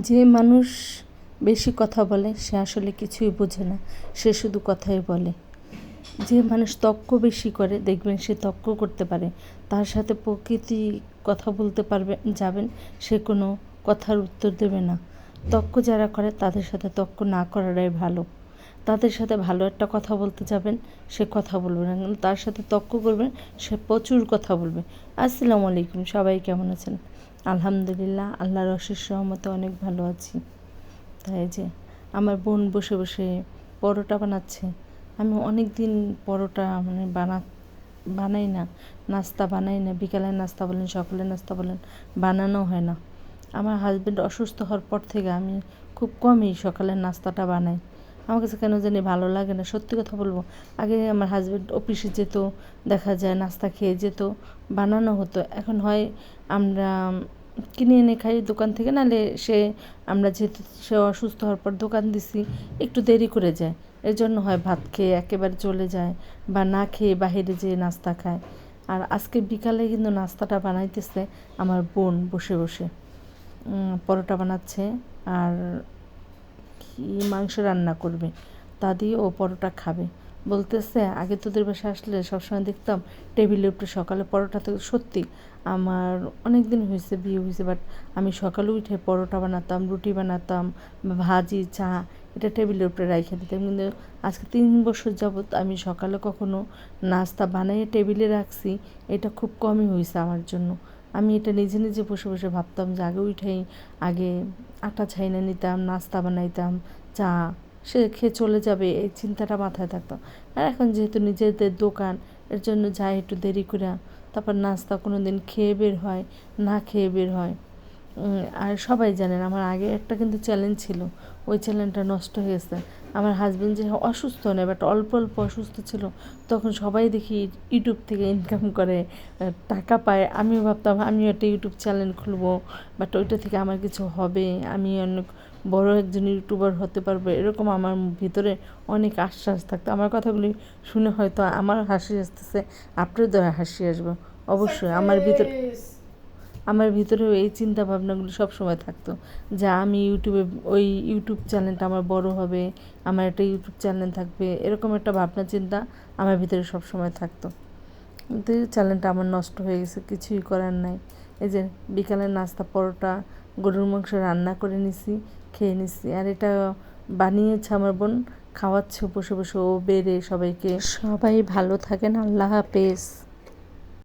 যে মানুষ বেশি কথা বলে সে আসলে কিছুই বোঝে না, সে শুধু কথাই বলে। যে মানুষ তর্ক বেশি করে দেখবেন সে তর্ক করতে পারে, তার সাথে প্রকৃতি কথা বলতে পারবে যাবেন, সে কোনো কথার উত্তর দেবে না। তর্ক যারা করে তাদের সাথে তর্ক না করাটাই ভালো। তাদের সাথে ভালো একটা কথা বলতে যাবেন, সে কথা বলবে না, কিন্তু তার সাথে তর্ক করবেন, সে প্রচুর কথা বলবে। আসসালামু আলাইকুম, সবাই কেমন আছেন? আলহামদুলিল্লাহ, আল্লাহর অশেষ রহমতে অনেক ভালো আছি। তাই যে আমার বোন বসে বসে পরোটা বানাচ্ছে। আমি অনেক দিন পরোটা বানাই না, নাস্তা বানাই না। বিকালের নাস্তা বলেন, সকালের নাস্তা বলেন, বানানো হয় না। আমার হাজব্যান্ড অসুস্থ হওয়ার পর থেকে আমি খুব কমই সকালের নাস্তাটা বানাই। আমার কাছে কেন জানি ভালো লাগে না, সত্যি কথা বলবো। আগে আমার হাজব্যান্ড অফিসে যেত, দেখা যায় নাস্তা খেয়ে যেত, বানানো হতো। এখন হয় আমরা কিনে এনে খাই দোকান থেকে, নাহলে আমরা যেহেতু সে অসুস্থ হওয়ার পর দোকান দিছি, একটু দেরি করে যায়, এর জন্য হয় ভাত খেয়ে একেবারে চলে যায় বা না খেয়ে বাইরে যেয়ে নাস্তা খায়। আর আজকে বিকালে কিন্তু নাস্তাটা বানাইতেছে আমার বোন বসে বসে। পরোটা বানাচ্ছে আর কি মাংস রান্না করবে, তা দিয়ে ও পরোটা খাবে। বলতেছে আগে তোদের বাসায় আসলে সবসময় দেখতাম টেবিলের উপরে সকালে পরোটা। তো সত্যি আমার অনেক দিন হয়েছে বিয়ে হয়েছে, বাট আমি সকালে উঠে পরোটা বানাতাম, রুটি বানাতাম, ভাজি, চা, এটা টেবিলের উপরে রাইখে দিতাম। কিন্তু আজকে 3 বছর যাবৎ আমি সকালে কখনো নাস্তা বানিয়ে টেবিলে রাখছি, এটা খুব কমই হয়েছে আমার জন্য। আমি এটা নিজে নিজে বসে বসে ভাবতাম যে আগে উঠেই আগে আটা ছাইনা নিতাম, নাস্তা বানাইতাম, চা, সে খেয়ে চলে যাবে, এই চিন্তাটা মাথায় থাকতো। আর এখন যেহেতু নিজেদের দোকান, এর জন্য যাই একটু দেরি করে, তারপর নাস্তা কোনো দিন খেয়ে বের হয়, না খেয়ে বের হয়। আর সবাই জানেন আমার আগে একটা কিন্তু চ্যালেঞ্জ ছিল, ওই চ্যালেঞ্জটা নষ্ট হয়ে গেছে। আমার হাজব্যান্ড যে অসুস্থ নয়, বাট অল্প অল্প অসুস্থ ছিল, তখন সবাই দেখি ইউটিউব থেকে ইনকাম করে, টাকা পায়। আমিও ভাবতাম আমিও একটা ইউটিউব চ্যানেল খুলবো, বাট ওইটা থেকে আমার কিছু হবে, আমি অনেক বড় একজন ইউটিউবার হতে পারবো, এরকম আমার ভিতরে অনেক আশ্বাস থাকতো। আমার কথাগুলি শুনে হয়তো আমার হাসি আসতেছে, আপনাদের হাসি আসবে অবশ্যই। আমার ভিতরেও এই চিন্তা ভাবনাগুলো সবসময় থাকতো যে আমি ওই ইউটিউব চ্যানেলটা আমার বড় হবে, আমার একটা ইউটিউব চ্যানেল থাকবে, এরকম একটা ভাবনা চিন্তা আমার ভিতরে সবসময় থাকতো। কিন্তু এই চ্যানেলটা আমার নষ্ট হয়ে গেছে, কিছুই করার নাই। এই যে বিকালের নাস্তা পরোটা, গরুর মাংস রান্না করে নিছি, খেয়ে নিছি। আর এটা বানিয়েছে আমার বোন, খাওয়াচ্ছে বসে বসে ও বেড়ে সবাইকে। সবাই ভালো থাকেন, আল্লাহ হাফেজ।